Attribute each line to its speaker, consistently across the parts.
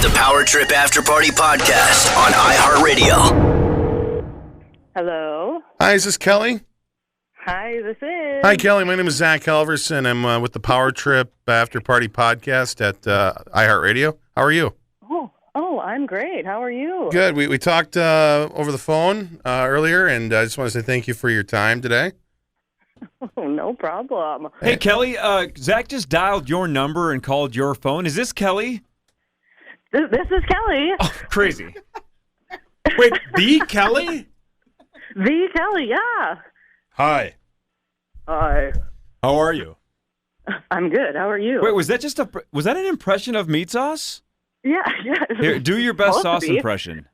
Speaker 1: It's the Power Trip After Party Podcast on iHeartRadio.
Speaker 2: Hello.
Speaker 3: Hi, is this Kelly?
Speaker 2: Hi, this is.
Speaker 3: Hi, Kelly. My name is Zach Halverson. I'm with the Power Trip After Party Podcast at iHeartRadio. How are you?
Speaker 2: Oh, I'm great. How are you?
Speaker 3: Good. We talked over the phone earlier, and I just want to say thank you for your time today.
Speaker 2: Oh, no problem.
Speaker 4: Hey, Kelly, Zach just dialed your number and called your phone. Is this Kelly?
Speaker 2: This is Kelly.
Speaker 4: Oh, crazy.
Speaker 5: Wait, the Kelly?
Speaker 2: The Kelly, yeah.
Speaker 5: Hi.
Speaker 2: Hi.
Speaker 5: How are you?
Speaker 2: I'm good. How are you?
Speaker 4: Wait, was that an impression of meat sauce?
Speaker 2: Yeah.
Speaker 4: Here, do your best
Speaker 2: Supposed
Speaker 4: sauce
Speaker 2: to be.
Speaker 4: impression.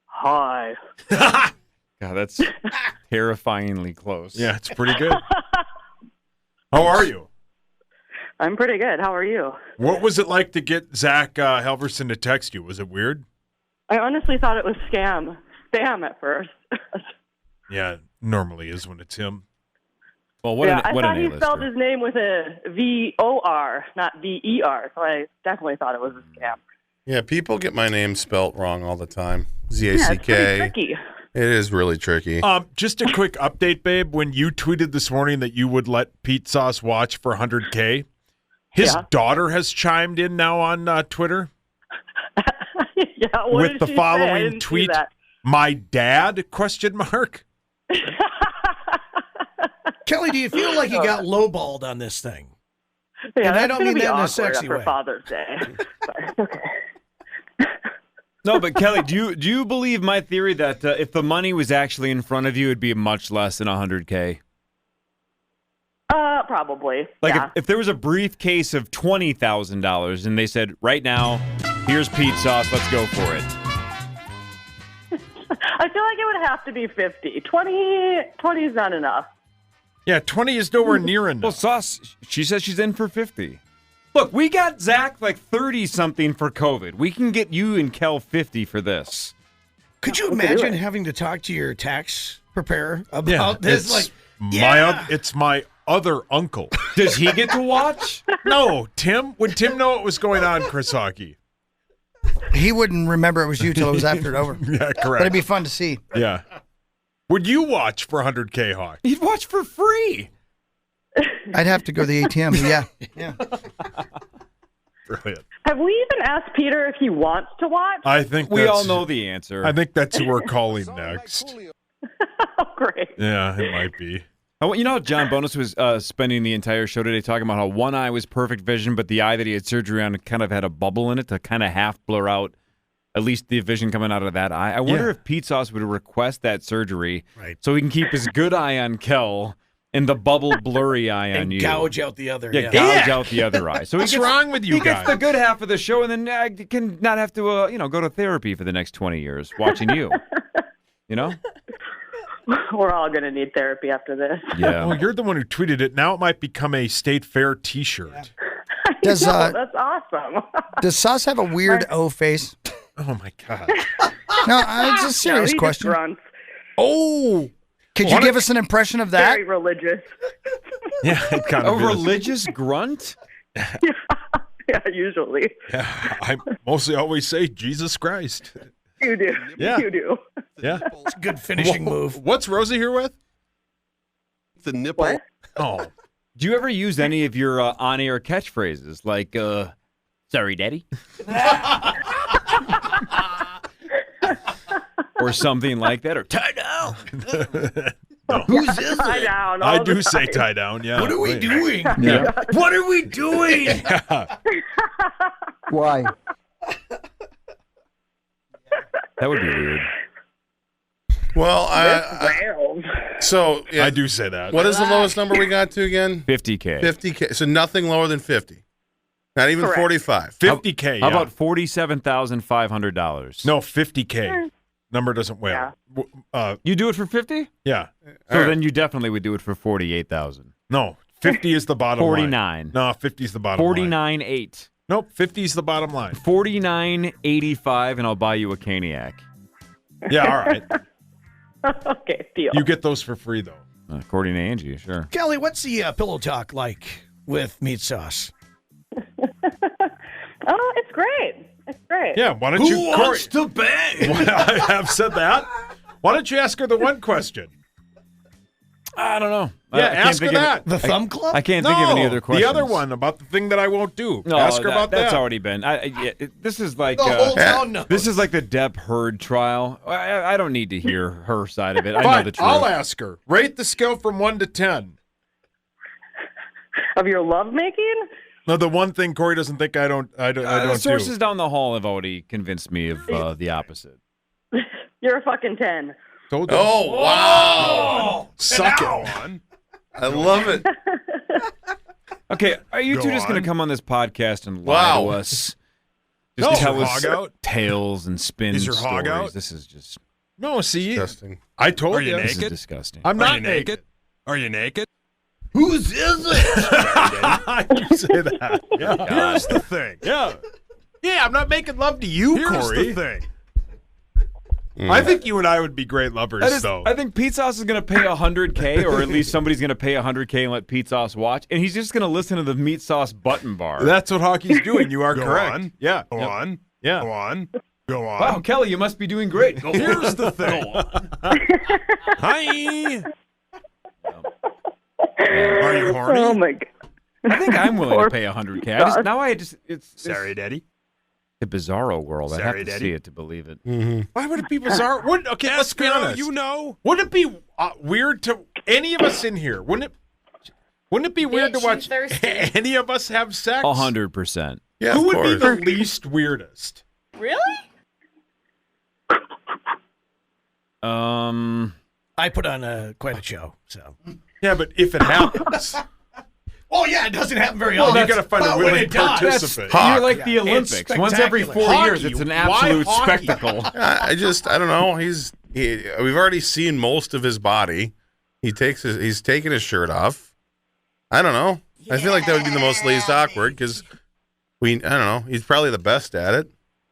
Speaker 2: Hi.
Speaker 4: God, that's terrifyingly close.
Speaker 5: Yeah, it's pretty good. How are you?
Speaker 2: I'm pretty good. How are you?
Speaker 5: What was it like to get Zach Halverson to text you? Was it weird?
Speaker 2: I honestly thought it was spam at first.
Speaker 5: Yeah, it normally is when it's him.
Speaker 4: Well, what
Speaker 2: I
Speaker 4: what
Speaker 2: thought
Speaker 4: an
Speaker 2: he
Speaker 4: A-lister.
Speaker 2: spelled his name with a V-O-R, not V-E-R, so I definitely thought it was a scam.
Speaker 3: Yeah, people get my name spelt wrong all the time.
Speaker 2: Yeah, it's pretty
Speaker 3: Z-A-C-K.
Speaker 2: tricky.
Speaker 3: It is really tricky.
Speaker 5: Just a quick update, babe. When you tweeted this morning that you would let Pete Sauce watch for 100K, his daughter has chimed in now on Twitter
Speaker 2: Yeah, what
Speaker 5: with
Speaker 2: did
Speaker 5: the
Speaker 2: she say? I
Speaker 5: following
Speaker 2: didn't see
Speaker 5: tweet,
Speaker 2: that.
Speaker 5: "My dad?" ?
Speaker 6: Kelly, do you feel like you got lowballed on this thing?
Speaker 2: Yeah,
Speaker 6: And I
Speaker 2: that's
Speaker 6: don't
Speaker 2: gonna
Speaker 6: mean
Speaker 2: be
Speaker 6: that in a
Speaker 2: awkward
Speaker 6: sexy
Speaker 2: after
Speaker 6: way.
Speaker 2: Father's Day. But it's okay.
Speaker 4: No, but Kelly, do you believe my theory that if the money was actually in front of you, it'd be much less than 100K?
Speaker 2: Probably.
Speaker 4: Like
Speaker 2: yeah.
Speaker 4: if there was a briefcase of $20,000 and they said, right now, here's Pete Sauce, let's go for it.
Speaker 2: I feel like it would have to be 50. 20 is not enough.
Speaker 5: Yeah, 20 is nowhere near
Speaker 4: Well,
Speaker 5: enough.
Speaker 4: Sauce, she says she's in for 50. Look, we got Zach like 30-something for COVID. We can get you and Kel 50 for this.
Speaker 6: Could you
Speaker 2: We could do
Speaker 6: imagine
Speaker 2: it.
Speaker 6: having to talk to your tax preparer about this?
Speaker 5: It's
Speaker 6: Like,
Speaker 5: it's my other uncle.
Speaker 4: Does he get to watch?
Speaker 5: No, Tim. Would Tim know what was going on, Chris Hockey?
Speaker 6: he wouldn't remember it was you till it was after it over.
Speaker 5: Yeah,
Speaker 6: But
Speaker 5: correct.
Speaker 6: it'd be fun to see.
Speaker 5: Yeah. Would you watch for 100K, Hawk?
Speaker 4: He'd watch for free.
Speaker 6: I'd have to go to the ATM. But yeah.
Speaker 5: Brilliant.
Speaker 2: Have we even asked Peter if he wants to watch?
Speaker 5: I think
Speaker 4: We
Speaker 5: that's-
Speaker 4: all know the answer.
Speaker 5: I think that's who we're calling next.
Speaker 2: Oh, great.
Speaker 5: Yeah, it might be.
Speaker 4: You know how John Bonus was spending the entire show today talking about how one eye was perfect vision, but the eye that he had surgery on kind of had a bubble in it to kind of half blur out at least the vision coming out of that eye. I wonder if Pete Sauce would request that surgery so he can keep his good eye on Kel and the bubble blurry eye on
Speaker 6: And
Speaker 4: you.
Speaker 6: gouge out the other.
Speaker 4: Yeah, gouge out the other eye. So
Speaker 5: What's
Speaker 4: he gets,
Speaker 5: wrong with you
Speaker 4: he gets
Speaker 5: guys?
Speaker 4: the good half of the show and then can not have to go to therapy for the next 20 years watching you. You know?
Speaker 2: We're all going to need therapy after this.
Speaker 4: Yeah.
Speaker 5: Well, you're the one who tweeted it. Now it might become a State Fair T-shirt.
Speaker 6: Does
Speaker 2: That's awesome.
Speaker 6: does Sauce have a weird O face?
Speaker 5: Oh my God!
Speaker 6: No, it's a serious
Speaker 2: No, he
Speaker 6: question.
Speaker 2: Just grunts.
Speaker 6: Oh, could you give us an impression of that?
Speaker 2: Very religious.
Speaker 5: Yeah, it kind
Speaker 4: A
Speaker 5: of is.
Speaker 4: religious grunt?
Speaker 2: Yeah, usually.
Speaker 5: Yeah, I mostly always say Jesus Christ.
Speaker 2: You do.
Speaker 5: Yeah.
Speaker 2: You do.
Speaker 5: Yeah.
Speaker 6: It's a good finishing move.
Speaker 5: What's Rosie here with?
Speaker 7: The nipple.
Speaker 2: What?
Speaker 5: Oh,
Speaker 4: Do you ever use any of your on-air catchphrases like, sorry, daddy? Or something like that? Or tie down?
Speaker 6: Who's this?
Speaker 2: Tie down.
Speaker 5: I
Speaker 2: all
Speaker 5: do
Speaker 2: the
Speaker 5: say
Speaker 2: time.
Speaker 5: tie down. Yeah.
Speaker 6: What are we
Speaker 5: Wait.
Speaker 6: doing?
Speaker 4: Yeah.
Speaker 6: What are we doing?
Speaker 5: Yeah.
Speaker 8: Why?
Speaker 4: That would be weird.
Speaker 3: Well,
Speaker 2: Rails.
Speaker 3: so yeah,
Speaker 5: I do say that.
Speaker 3: What is the lowest number we got to again?
Speaker 4: 50K.
Speaker 3: 50K. So nothing lower than 50. Not even
Speaker 2: Correct.
Speaker 3: 45.
Speaker 5: 50K?
Speaker 4: How
Speaker 5: yeah.
Speaker 4: about $47,500?
Speaker 5: No, 50K. Number doesn't win.
Speaker 2: Yeah.
Speaker 4: You do it for 50?
Speaker 5: Yeah.
Speaker 4: So
Speaker 3: All right.
Speaker 4: then you definitely would do it for 48,000.
Speaker 5: No, 50 is the bottom line.
Speaker 4: 49.
Speaker 5: No, 50 is the bottom line.
Speaker 4: 49.8.
Speaker 5: Nope, 50 is the bottom line.
Speaker 4: 49.85, and I'll buy you a Caniac.
Speaker 5: Yeah, all right.
Speaker 2: Okay, deal.
Speaker 5: You get those for free, though.
Speaker 4: According to Angie, sure.
Speaker 6: Kelly, what's the pillow talk like with meat sauce?
Speaker 2: Oh, it's great. great.
Speaker 5: Yeah, why don't
Speaker 6: Who
Speaker 5: you,
Speaker 6: wants to bang?
Speaker 5: I have said that. Why don't you ask her the one question?
Speaker 4: I don't know.
Speaker 5: Yeah,
Speaker 4: I can't
Speaker 5: ask her
Speaker 4: think of
Speaker 5: that.
Speaker 6: The thumb club?
Speaker 4: I can't think of any other questions.
Speaker 5: The other one about the thing that I won't do.
Speaker 4: No,
Speaker 5: ask her about
Speaker 4: that's
Speaker 5: that.
Speaker 4: already been. This is like
Speaker 6: The whole town knows.
Speaker 4: this is like the Depp Heard trial. I don't need to hear her side of it. I
Speaker 5: Fine,
Speaker 4: know the truth.
Speaker 5: I'll ask her. Rate the scale from 1 to 10.
Speaker 2: Of your lovemaking?
Speaker 5: No, the one thing Corey doesn't think I don't
Speaker 4: the sources
Speaker 5: do.
Speaker 4: down the hall have already convinced me of the opposite.
Speaker 2: You're a fucking 10.
Speaker 5: Told you.
Speaker 3: Oh, wow.
Speaker 5: Suck it.
Speaker 3: I love it.
Speaker 4: Okay, are you
Speaker 5: Go
Speaker 4: two just going
Speaker 5: on.
Speaker 4: to come on this podcast and lie to us? Just
Speaker 5: No.
Speaker 4: tell
Speaker 5: Is your
Speaker 4: us
Speaker 5: hog out?
Speaker 4: tales and spin
Speaker 5: Is your hog
Speaker 4: stories.
Speaker 5: out?
Speaker 4: This is just
Speaker 5: No, see,
Speaker 3: Disgusting.
Speaker 5: I told
Speaker 7: Are you
Speaker 5: you.
Speaker 4: this is
Speaker 7: naked?
Speaker 4: disgusting.
Speaker 5: I'm not naked.
Speaker 7: Are you naked?
Speaker 6: Whose is it?
Speaker 5: you say that. Yeah.
Speaker 7: Here's the thing.
Speaker 5: Yeah. Yeah, I'm not making love to you,
Speaker 7: Here's
Speaker 5: Corey.
Speaker 7: the thing.
Speaker 5: I think you and I would be great lovers, though.
Speaker 4: I think Pete Sauce is going to pay $100K, or at least somebody's going to pay $100K and let Pete Sauce watch, and he's just going to listen to the Meat Sauce button bar.
Speaker 5: That's what hockey's doing. You are
Speaker 7: Go
Speaker 5: correct.
Speaker 7: on.
Speaker 5: Yeah.
Speaker 7: Go
Speaker 5: Yep.
Speaker 7: on.
Speaker 5: Yeah.
Speaker 7: Go on. Go on.
Speaker 4: Wow, Kelly, you must be doing great.
Speaker 7: Here's the thing. Hi. Are you horny?
Speaker 2: Oh, my God.
Speaker 4: I think I'm willing to pay $100K. It's
Speaker 7: Sorry, Daddy.
Speaker 4: a bizarro world. I have
Speaker 7: Sorry,
Speaker 4: to
Speaker 7: Daddy.
Speaker 4: see it to believe it.
Speaker 5: Why would it be bizarre? Okay, let's be honest.
Speaker 7: You know.
Speaker 5: Wouldn't it be weird to any of us in here? Wouldn't it be weird to watch any of us have sex?
Speaker 4: 100%.
Speaker 3: Yeah,
Speaker 5: Who
Speaker 3: of
Speaker 5: would be
Speaker 3: course.
Speaker 5: the least weirdest?
Speaker 2: Really?
Speaker 6: I put on quite a show, so.
Speaker 5: Yeah, but if it happens,
Speaker 6: Oh, yeah, it doesn't happen very
Speaker 5: well,
Speaker 6: often.
Speaker 5: you got to find a
Speaker 6: But when
Speaker 5: willing
Speaker 6: it does,
Speaker 5: participant.
Speaker 4: You're like the
Speaker 6: Yeah,
Speaker 4: Olympics.
Speaker 6: it's
Speaker 4: Once every 4
Speaker 6: spectacular.
Speaker 4: years,
Speaker 5: Hockey.
Speaker 4: it's an
Speaker 5: Why
Speaker 4: absolute
Speaker 5: hockey?
Speaker 4: spectacle.
Speaker 3: I don't know. We've already seen most of his body. He's taking his shirt off. I don't know. I feel like that would be the most least awkward because I don't know. He's probably the best at it.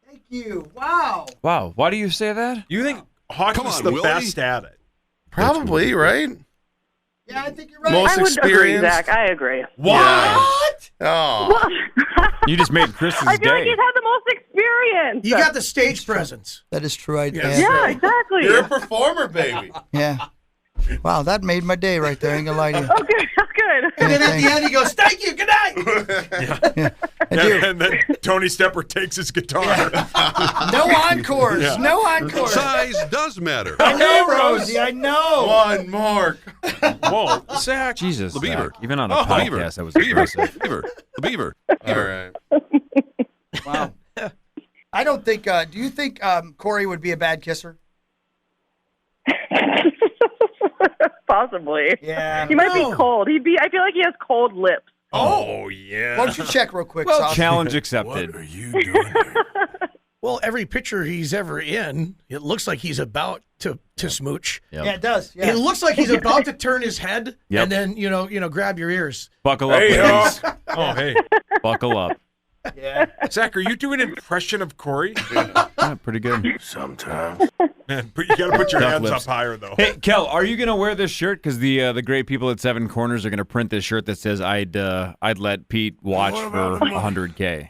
Speaker 8: Thank you. Wow.
Speaker 4: Wow, why do you say that?
Speaker 5: You think hockey's
Speaker 7: Come on,
Speaker 5: the
Speaker 7: Willie.
Speaker 5: best at it?
Speaker 3: Probably, right?
Speaker 8: Yeah, I think you're right.
Speaker 3: Most
Speaker 2: I would agree,
Speaker 3: experienced.
Speaker 2: Zach. I agree.
Speaker 6: What?
Speaker 3: Oh,
Speaker 4: You just made Chris's
Speaker 2: I feel like
Speaker 4: day.
Speaker 2: he's had the most experience.
Speaker 6: You got the stage presence.
Speaker 8: That is true. I
Speaker 2: Yeah, exactly.
Speaker 3: you're a performer, baby.
Speaker 8: Yeah. Wow, that made my day right there. I ain't gonna lie to you.
Speaker 2: Oh, good. Oh, good.
Speaker 6: And then at the end, he goes, "Thank you, good night."
Speaker 8: I do.
Speaker 5: And then Tony Stepper takes his guitar.
Speaker 6: No encores. No encores.
Speaker 7: Size does matter.
Speaker 6: I know, Rosie. I know.
Speaker 3: One more.
Speaker 5: Whoa, Zach.
Speaker 4: Jesus,
Speaker 7: The beaver.
Speaker 4: Zach, even on a
Speaker 7: Oh, the beaver.
Speaker 4: podcast, that was
Speaker 7: The beaver.
Speaker 4: aggressive.
Speaker 7: The beaver.
Speaker 3: All right.
Speaker 8: Wow. I don't think. Do you think Corey would be a bad kisser?
Speaker 2: Possibly.
Speaker 8: Yeah.
Speaker 2: He might be cold. I feel like he has cold lips.
Speaker 5: Oh, yeah.
Speaker 8: Why don't you check real quick,
Speaker 4: Well,
Speaker 8: Sauce?
Speaker 4: challenge accepted.
Speaker 7: What are you doing here?
Speaker 6: Well, every picture he's ever in, it looks like he's about to smooch.
Speaker 4: Yep.
Speaker 8: Yeah, it does. Yeah.
Speaker 6: It looks like he's about to turn his head
Speaker 4: Yep.
Speaker 6: and then grab your ears.
Speaker 4: Buckle up,
Speaker 5: Hey,
Speaker 4: ladies.
Speaker 5: oh, hey.
Speaker 4: Buckle up.
Speaker 8: yeah.
Speaker 5: Zach, are you doing an impression of Corey?
Speaker 4: Yeah, pretty good.
Speaker 7: Sometimes.
Speaker 5: Man, but you got to put your
Speaker 4: Tough
Speaker 5: hands
Speaker 4: lips.
Speaker 5: up higher, though.
Speaker 4: Hey, Kel, are you gonna wear this shirt? Because the great people at Seven Corners are gonna print this shirt that says "I'd let Pete watch for $100K."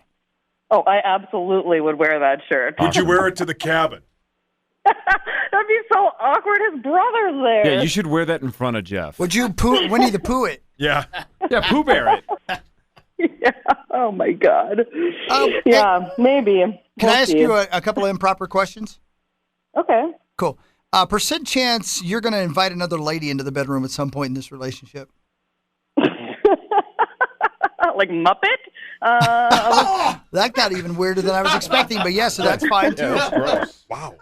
Speaker 2: Oh, I absolutely would wear that shirt.
Speaker 5: Would you wear it to the cabin?
Speaker 2: That'd be so awkward. His brother's there.
Speaker 4: Yeah, you should wear that in front of Jeff.
Speaker 8: Would you poo Winnie the Pooh it?
Speaker 5: Yeah.
Speaker 4: Yeah, Pooh Bear it.
Speaker 2: Yeah. Oh my God.
Speaker 8: Hey,
Speaker 2: Yeah, maybe.
Speaker 8: can I ask
Speaker 2: see.
Speaker 8: you a couple of improper questions?
Speaker 2: Okay.
Speaker 8: Cool. Percent chance you're going to invite another lady into the bedroom at some point in this relationship?
Speaker 2: Like Muppet?
Speaker 8: That got even weirder than I was expecting, but yes, so that's fine too.
Speaker 5: Wow.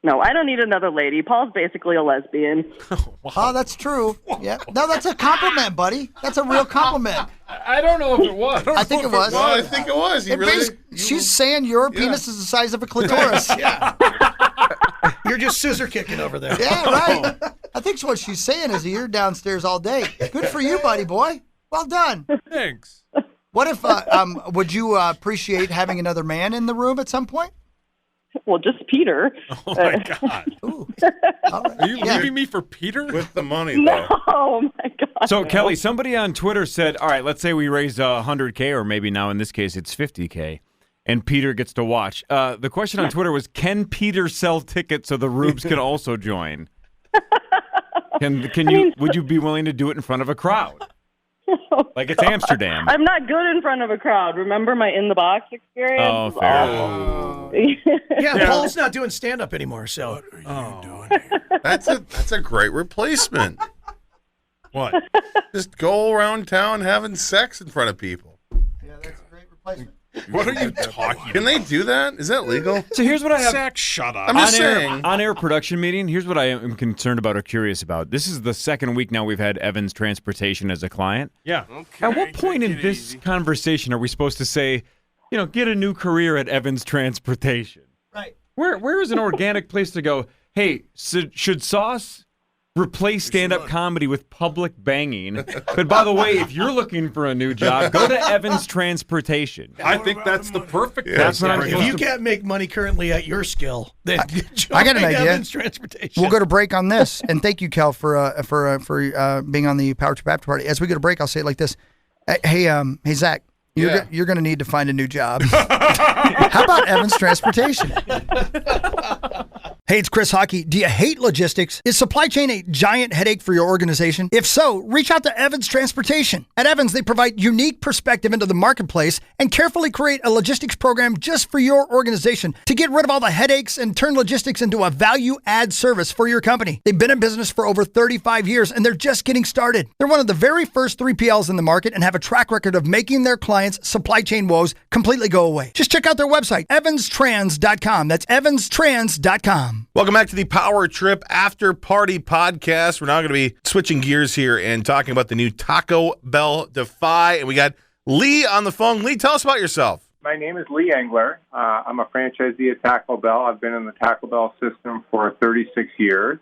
Speaker 2: No, I don't need another lady. Paul's basically a lesbian.
Speaker 8: Oh, that's true. Yeah. No, that's a compliment, buddy. That's a real compliment.
Speaker 4: I don't know if it was.
Speaker 8: I think it was.
Speaker 3: Well, I think it was. He
Speaker 8: It
Speaker 3: really.
Speaker 8: she's saying your penis is the size of a clitoris.
Speaker 6: Yeah. You're just scissor kicking over there.
Speaker 8: Yeah, right. I think what she's saying is you're downstairs all day. Good for you, buddy boy. Well done.
Speaker 5: Thanks.
Speaker 8: What if would you appreciate having another man in the room at some point?
Speaker 2: Well, just Peter.
Speaker 5: Oh my God!
Speaker 8: Ooh. All right.
Speaker 5: Are you
Speaker 8: Yeah.
Speaker 5: leaving me for Peter?
Speaker 3: With the money,
Speaker 2: No,
Speaker 3: though.
Speaker 2: oh my God.
Speaker 4: So,
Speaker 2: no.
Speaker 4: Kelly, somebody on Twitter said, all right, let's say we raise $100K, or maybe now in this case it's $50K, and Peter gets to watch. The question on Twitter was, can Peter sell tickets so the Rubes can also join? Would you be willing to do it in front of a crowd? Like it's Amsterdam.
Speaker 2: I'm not good in front of a crowd. Remember my in the box experience?
Speaker 4: Oh,
Speaker 2: It was
Speaker 4: fair.
Speaker 2: awful.
Speaker 6: Yeah, Paul's not doing stand up anymore, so.
Speaker 3: That's a great replacement.
Speaker 5: What?
Speaker 3: Just go around town having sex in front of people.
Speaker 8: Yeah, that's a great replacement.
Speaker 5: What are you talking
Speaker 3: Can they do that? Is that legal?
Speaker 4: So here's what I have.
Speaker 5: Zach, shut up.
Speaker 3: I'm just saying.
Speaker 4: On-air production meeting, here's what I am concerned about or curious about. This is the second week now we've had Evans Transportation as a client.
Speaker 5: Yeah.
Speaker 4: At what point in this conversation are we supposed to say, get a new career at Evans Transportation?
Speaker 8: Right.
Speaker 4: Where is an organic place to go, hey, should Sauce replace stand-up comedy with public banging? But by the way, if you're looking for a new job, go to Evans Transportation.
Speaker 5: I think that's the perfect.
Speaker 4: That's what I'm
Speaker 6: If
Speaker 4: supposed
Speaker 6: you
Speaker 4: to-
Speaker 6: can't make money currently at your skill, then
Speaker 8: I got an
Speaker 6: join
Speaker 8: idea.
Speaker 6: Evans Transportation.
Speaker 8: We'll go to break on this, and thank you, Cal, for being on the Power Trip After Party. As we go to break, I'll say it like this: Hey, Zach, you're going to need to find a new job. How about Evans Transportation? Hey, it's Chris Hockey. Do you hate logistics? Is supply chain a giant headache for your organization? If so, reach out to Evans Transportation. At Evans, they provide unique perspective into the marketplace and carefully create a logistics program just for your organization to get rid of all the headaches and turn logistics into a value-add service for your company. They've been in business for over 35 years, and they're just getting started. They're one of the very first 3PLs in the market and have a track record of making their clients' supply chain woes completely go away. Just check out their website, evanstrans.com. That's evanstrans.com.
Speaker 3: Welcome back to the Power Trip After Party podcast. We're now going to be switching gears here and talking about the new Taco Bell Defy. And we got Lee on the phone. Lee, tell us about yourself.
Speaker 9: My name is Lee Engler. I'm a franchisee at Taco Bell. I've been in the Taco Bell system for 36 years.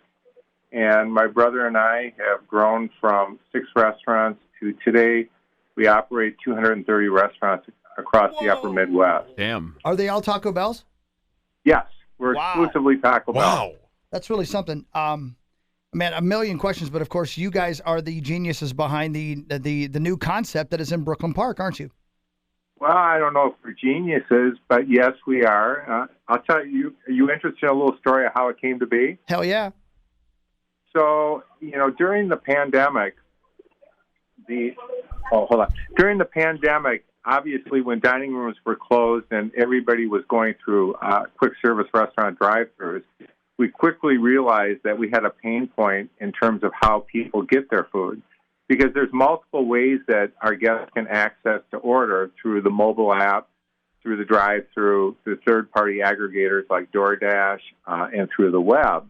Speaker 9: And my brother and I have grown from 6 restaurants to today we operate 230 restaurants across the upper Midwest.
Speaker 4: Damn.
Speaker 8: Are they all Taco Bells?
Speaker 9: Yes, we're exclusively Taco Bell.
Speaker 5: Wow.
Speaker 8: That's really something. Man, a million questions, but of course, you guys are the geniuses behind the new concept that is in Brooklyn Park, aren't you?
Speaker 9: Well, I don't know if we're geniuses, but yes, we are. I'll tell you, are you interested in a little story of how it came to be?
Speaker 8: Hell yeah.
Speaker 9: So, during the pandemic, During the pandemic, obviously when dining rooms were closed and everybody was going through quick service restaurant drive-thrus, we quickly realized that we had a pain point in terms of how people get their food. Because there's multiple ways that our guests can access to order through the mobile app, through the drive-thru, through third-party aggregators like DoorDash, and through the web.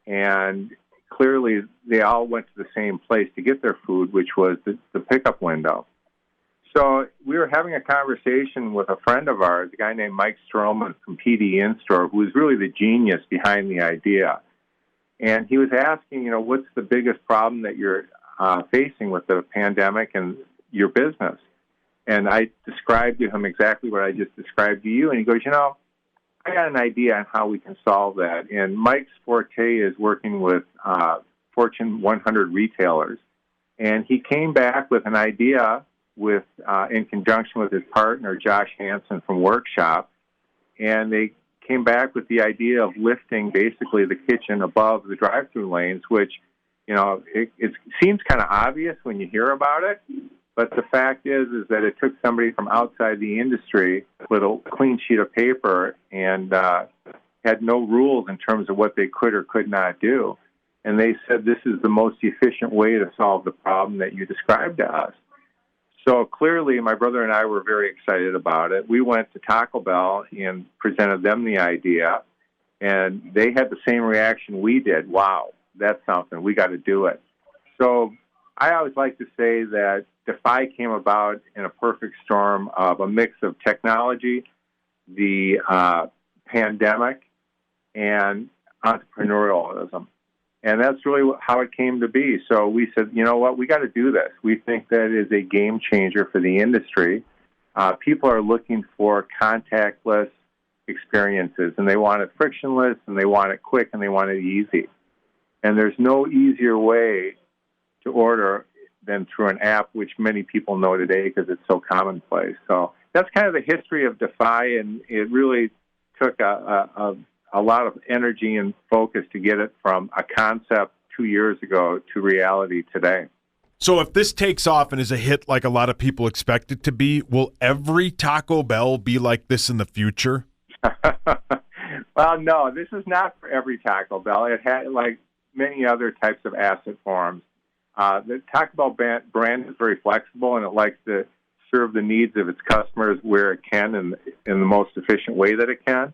Speaker 9: And clearly, they all went to the same place to get their food, which was the pickup window. So we were having a conversation with a friend of ours, a guy named Mike Stroman from PD In-Store, who was really the genius behind the idea. And he was asking, what's the biggest problem that you're facing with the pandemic and your business? And I described to him exactly what I just described to you. And he goes, I got an idea on how we can solve that. And Mike's forte is working with Fortune 100 retailers. And he came back with an idea in conjunction with his partner, Josh Hansen from Workshop. And they came back with the idea of lifting basically the kitchen above the drive-through lanes, which, it seems kind of obvious when you hear about it. But the fact is that it took somebody from outside the industry with a clean sheet of paper and had no rules in terms of what they could or could not do. And they said this is the most efficient way to solve the problem that you described to us. So clearly, my brother and I were very excited about it. We went to Taco Bell and presented them the idea, and they had the same reaction we did. Wow, that's something. We got to do it. So I always like to say that Defy came about in a perfect storm of a mix of technology, the pandemic, and entrepreneurialism. And that's really how it came to be. So we said, you know what, we got to do this. We think that is a game changer for the industry. People are looking for contactless, experiences, and they want it frictionless, and they want it quick, and they want it easy. And there's no easier way to order than through an app, which many people know today because it's so commonplace. So that's kind of the history of Defy, and it really took a lot of energy and focus to get it from a concept 2 years ago to reality today.
Speaker 5: So if this takes off and is a hit like a lot of people expect it to be, will every Taco Bell be like this in the future?
Speaker 9: Well, no, this is not for every Taco Bell. It had, like many other types of asset forms, the Taco Bell brand is very flexible, and it likes to serve the needs of its customers where it can and in the most efficient way that it can.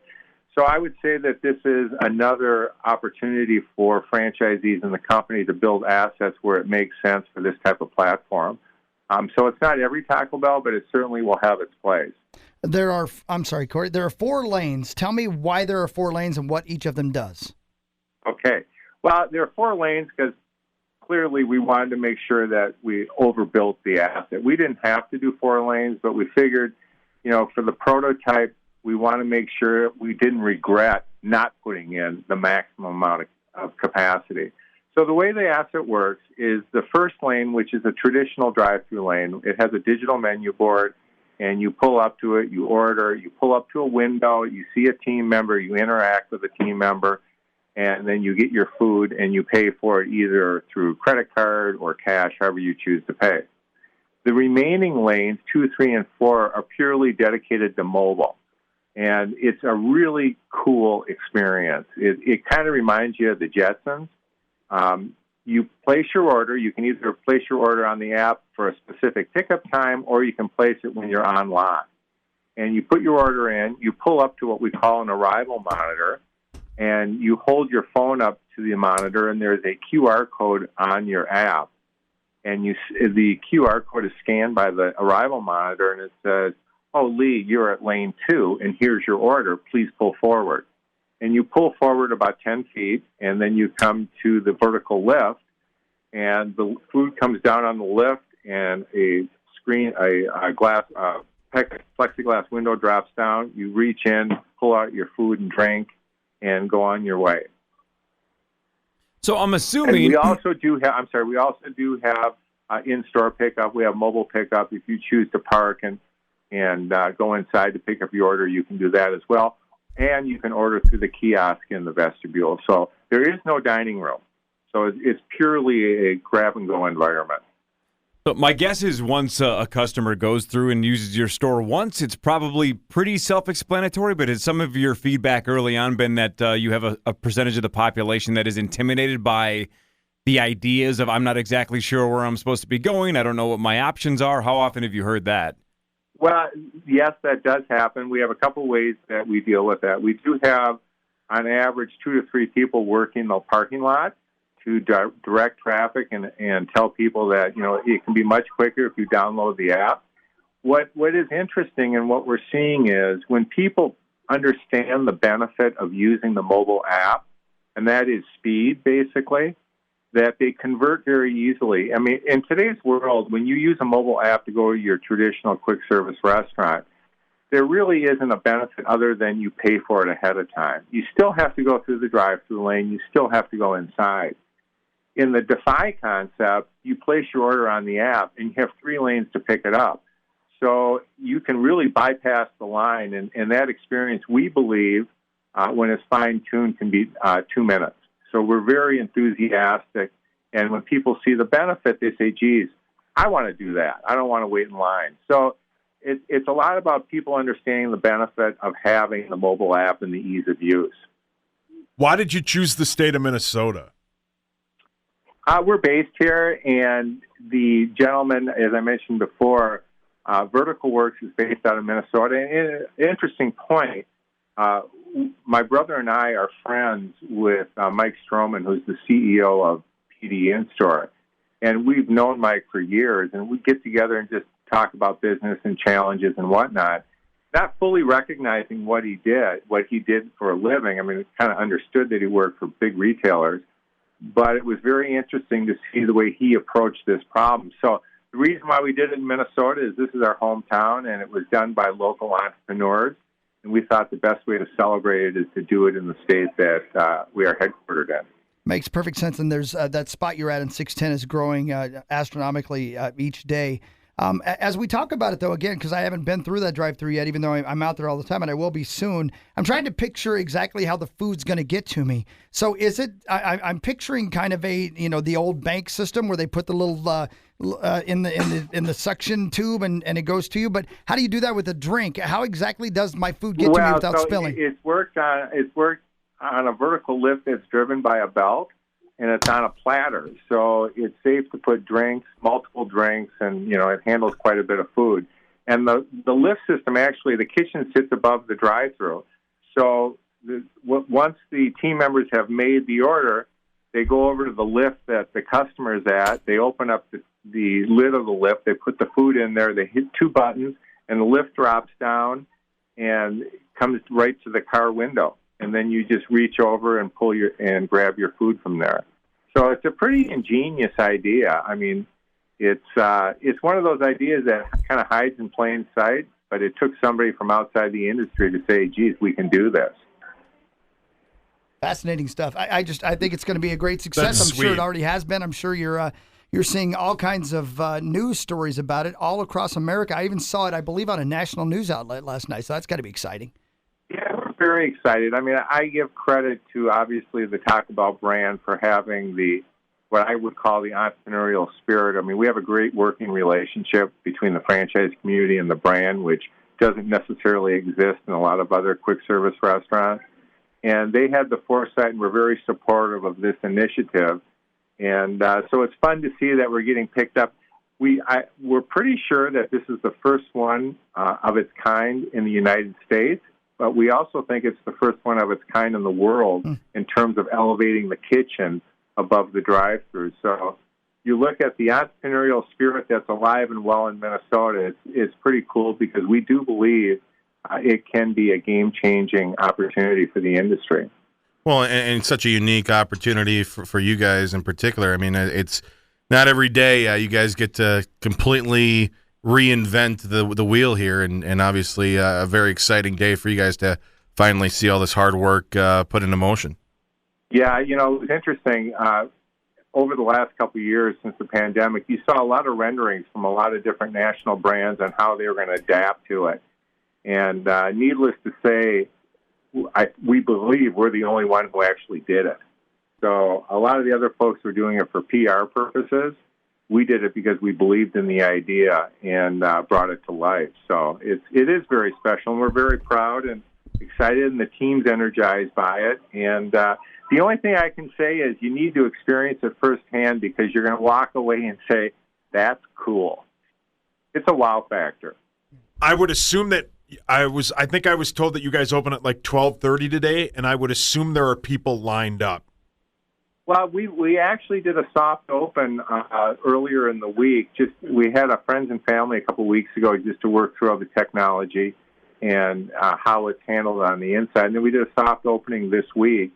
Speaker 9: So I would say that this is another opportunity for franchisees in the company to build assets where it makes sense for this type of platform. So it's not every Taco Bell, but it certainly will have its place.
Speaker 8: I'm sorry, Corey, there are 4 lanes. Tell me why there are 4 lanes and what each of them does.
Speaker 9: Okay. Well, there are 4 lanes because clearly we wanted to make sure that we overbuilt the asset. We didn't have to do 4 lanes, but we figured, for the prototype, we want to make sure we didn't regret not putting in the maximum amount of capacity. So the way the asset works is the first lane, which is a traditional drive-through lane, it has a digital menu board, and you pull up to it, you order, you pull up to a window, you see a team member, you interact with a team member, and then you get your food and you pay for it either through credit card or cash, however you choose to pay. The remaining lanes, 2, 3, and 4, are purely dedicated to mobile. And it's a really cool experience. It kind of reminds you of the Jetsons. You place your order. You can either place your order on the app for a specific pickup time, or you can place it when you're online. And you put your order in. You pull up to what we call an arrival monitor, and you hold your phone up to the monitor, and there's a QR code on your app. And the QR code is scanned by the arrival monitor, and it says, "Oh, Lee, you're at lane 2, and here's your order. Please pull forward." And you pull forward about 10 feet, and then you come to the vertical lift, and the food comes down on the lift, and a plexiglass window drops down. You reach in, pull out your food and drink, and go on your way.
Speaker 4: So I'm assuming
Speaker 9: and we also do have in-store pickup. We have mobile pickup. If you choose to park and go inside to pick up your order, you can do that as well. And you can order through the kiosk in the vestibule. So there is no dining room. So it's purely a grab-and-go environment.
Speaker 4: So my guess is once a customer goes through and uses your store once, it's probably pretty self-explanatory, but has some of your feedback early on been that you have a percentage of the population that is intimidated by the ideas of, I'm not exactly sure where I'm supposed to be going, I don't know what my options are? How often have you heard that?
Speaker 9: Well, yes, that does happen. We have a couple ways that we deal with that. We do have, on average, 2 to 3 people working the parking lot to direct traffic and tell people that, it can be much quicker if you download the app. What is interesting and what we're seeing is when people understand the benefit of using the mobile app, and that is speed, basically, that they convert very easily. I mean, in today's world, when you use a mobile app to go to your traditional quick service restaurant, there really isn't a benefit other than you pay for it ahead of time. You still have to go through the drive-through lane. You still have to go inside. In the Defy concept, you place your order on the app, and you have 3 lanes to pick it up. So you can really bypass the line, and that experience, we believe, when it's fine-tuned, can be 2 minutes. So we're very enthusiastic, and when people see the benefit, they say, geez, I want to do that. I don't want to wait in line. So it's a lot about people understanding the benefit of having the mobile app and the ease of use.
Speaker 5: Why did you choose the state of Minnesota?
Speaker 9: We're based here, and the gentleman, as I mentioned before, Vertical Works is based out of Minnesota. And an interesting point, my brother and I are friends with Mike Stroman, who's the CEO of PD In-Store. And we've known Mike for years, and we get together and just talk about business and challenges and whatnot, not fully recognizing what he did for a living. I mean, we kind of understood that he worked for big retailers, but it was very interesting to see the way he approached this problem. So the reason why we did it in Minnesota is this is our hometown, and it was done by local entrepreneurs. and we thought the best way to celebrate it is to do it in the state that we are headquartered in.
Speaker 8: Makes perfect sense. And there's that spot you're at in 610 is growing astronomically each day. As we talk about it, though, again, because I haven't been through that drive-thru yet, even though I'm out there all the time, and I will be soon, I'm trying to picture exactly how the food's going to get to me. So is it, I'm picturing kind of the old bank system where they put the little in the suction tube and it goes to you. But how do you do that with a drink? How exactly does my food get to me without spilling?
Speaker 9: It's worked on a vertical lift that's driven by a belt, and it's on a platter. So it's safe to put drinks, multiple drinks, and, it handles quite a bit of food. And the lift system, actually, the kitchen sits above the drive-thru. So once the team members have made the order, they go over to the lift that the customer's at. They open up the lid of the lift. They put the food in there. They hit 2 buttons, and the lift drops down and comes right to the car window. And then you just reach over and and grab your food from there. So it's a pretty ingenious idea. I mean, it's one of those ideas that kind of hides in plain sight, but it took somebody from outside the industry to say, geez, we can do this.
Speaker 8: Fascinating stuff. I think it's going to be a great success.
Speaker 5: That's
Speaker 8: I'm
Speaker 5: sweet.
Speaker 8: sure it already has been. I'm sure you're seeing all kinds of news stories about it all across America. I even saw it, I believe, on a national news outlet last night. So that's got to be exciting.
Speaker 9: Yeah, we're very excited. I mean, I give credit to, obviously, the Taco Bell brand for having what I would call the entrepreneurial spirit. I mean, we have a great working relationship between the franchise community and the brand, which doesn't necessarily exist in a lot of other quick-service restaurants. And they had the foresight and were very supportive of this initiative. And so it's fun to see that we're getting picked up. We're pretty sure that this is the first one of its kind in the United States. But we also think it's the first one of its kind in the world in terms of elevating the kitchen above the drive-thru. So you look at the entrepreneurial spirit that's alive and well in Minnesota, it's pretty cool because we do believe it can be a game-changing opportunity for the industry.
Speaker 3: Well, and such a unique opportunity for you guys in particular. I mean, it's not every day you guys get to completely reinvent the wheel here, and obviously a very exciting day for you guys to finally see all this hard work put into motion.
Speaker 9: Yeah, it was interesting. Over the last couple of years since the pandemic, you saw a lot of renderings from a lot of different national brands on how they were going to adapt to it. And needless to say, we believe we're the only one who actually did it. So a lot of the other folks were doing it for PR purposes. We did it because we believed in the idea and brought it to life. So it is very special, and we're very proud and excited, and the team's energized by it. And the only thing I can say is you need to experience it firsthand because you're going to walk away and say, that's cool. It's a wow factor.
Speaker 5: I would assume that I think I was told that you guys open at like 12:30 today, and I would assume there are people lined up.
Speaker 9: Well, we actually did a soft open earlier in the week. We had our friends and family a couple of weeks ago just to work through all the technology and how it's handled on the inside. And then we did a soft opening this week,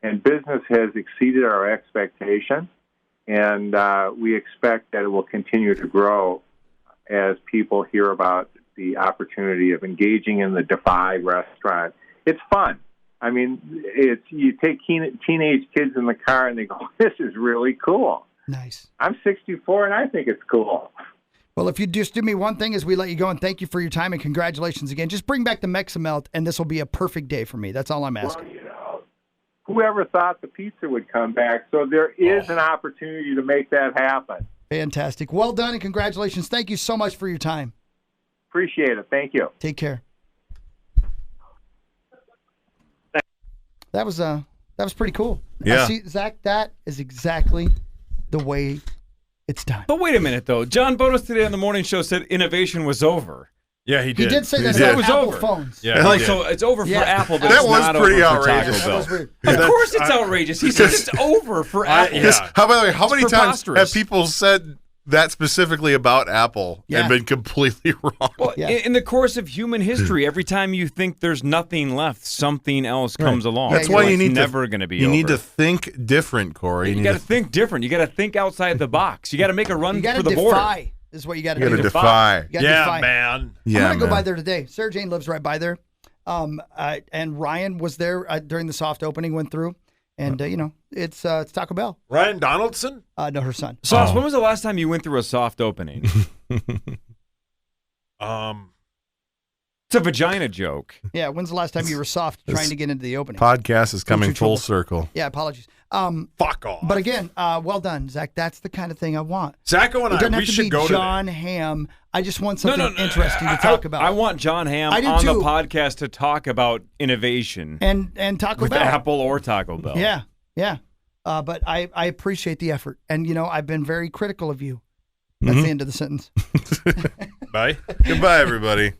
Speaker 9: and business has exceeded our expectation. And we expect that it will continue to grow as people hear about the opportunity of engaging in the Defy restaurant. It's fun. I mean, you take teenage kids in the car and they go, this is really cool.
Speaker 8: Nice.
Speaker 9: I'm 64 and I think it's cool.
Speaker 8: Well, if you just do me one thing as we let you go, and thank you for your time and congratulations again, just bring back the Mexamelt and this will be a perfect day for me. That's all I'm asking.
Speaker 9: Well, whoever thought the pizza would come back? So there is an opportunity to make that happen.
Speaker 8: Fantastic. Well done and congratulations. Thank you so much for your time.
Speaker 9: Appreciate it. Thank you.
Speaker 8: Take care. That was pretty cool.
Speaker 3: Yeah.
Speaker 8: See, Zach, that is exactly the way it's done.
Speaker 4: But wait a minute, though. John Bonus today on the morning show said innovation was over.
Speaker 5: Yeah, he did.
Speaker 8: He did say that
Speaker 4: It
Speaker 8: about
Speaker 4: was
Speaker 8: Apple
Speaker 4: over.
Speaker 8: phones.
Speaker 5: Yeah,
Speaker 4: Like,
Speaker 5: he did.
Speaker 4: so it's over for Apple, but
Speaker 3: That
Speaker 4: it's
Speaker 3: was
Speaker 4: not
Speaker 3: pretty
Speaker 4: over for
Speaker 3: outrageous.
Speaker 4: Taco
Speaker 8: That
Speaker 4: Bell.
Speaker 8: was weird.
Speaker 4: Of course it's outrageous. He said it's over for Apple.
Speaker 5: yeah.
Speaker 3: By the way, how
Speaker 4: It's
Speaker 3: many times
Speaker 4: preposterous.
Speaker 3: have people said that specifically about Apple
Speaker 8: Yeah.
Speaker 3: and been completely wrong?
Speaker 4: Well,
Speaker 8: Yeah.
Speaker 4: in the course of human history, every time you think there's nothing left, something else comes along.
Speaker 3: That's
Speaker 8: Yeah,
Speaker 3: why
Speaker 8: you're
Speaker 3: you
Speaker 8: right.
Speaker 3: need
Speaker 4: It's
Speaker 3: to
Speaker 4: never going to be
Speaker 3: You
Speaker 4: over.
Speaker 3: need to think different, Corey.
Speaker 4: You
Speaker 3: need
Speaker 4: got to
Speaker 3: to
Speaker 4: think different. You got to think outside the box. You got to make a run
Speaker 8: You got
Speaker 4: for
Speaker 8: to
Speaker 4: the border.
Speaker 8: defy is what you got to
Speaker 3: you
Speaker 8: do.
Speaker 3: gotta defy.
Speaker 8: You gotta
Speaker 5: Yeah,
Speaker 8: defy.
Speaker 5: man.
Speaker 3: Yeah,
Speaker 8: I'm going to go
Speaker 3: man.
Speaker 8: by there today. Sarah Jane lives right by there. And Ryan was there during the soft opening, went through. And, it's Taco Bell.
Speaker 5: Ryan Donaldson?
Speaker 8: No, her son.
Speaker 4: Sauce, when was the last time you went through a soft opening? It's a vagina joke.
Speaker 8: Yeah, when's the last time you were soft trying to get into the opening?
Speaker 3: Podcast is coming full circle.
Speaker 8: Yeah, apologies.
Speaker 5: Fuck off.
Speaker 8: But again, well done, Zach. That's the kind of thing I want.
Speaker 5: Zacho and
Speaker 8: It doesn't
Speaker 5: we
Speaker 8: have to
Speaker 5: should
Speaker 8: be
Speaker 5: go
Speaker 8: John
Speaker 5: to
Speaker 8: Hamm. I just want something interesting to talk about.
Speaker 4: I want John Hamm
Speaker 8: I do
Speaker 4: on the
Speaker 8: too.
Speaker 4: podcast to talk about innovation
Speaker 8: and Taco
Speaker 4: with
Speaker 8: Bell.
Speaker 4: Apple or Taco Bell.
Speaker 8: Yeah. But I appreciate the effort. And, I've been very critical of you. That's the end of the sentence.
Speaker 5: Bye.
Speaker 3: Goodbye, everybody.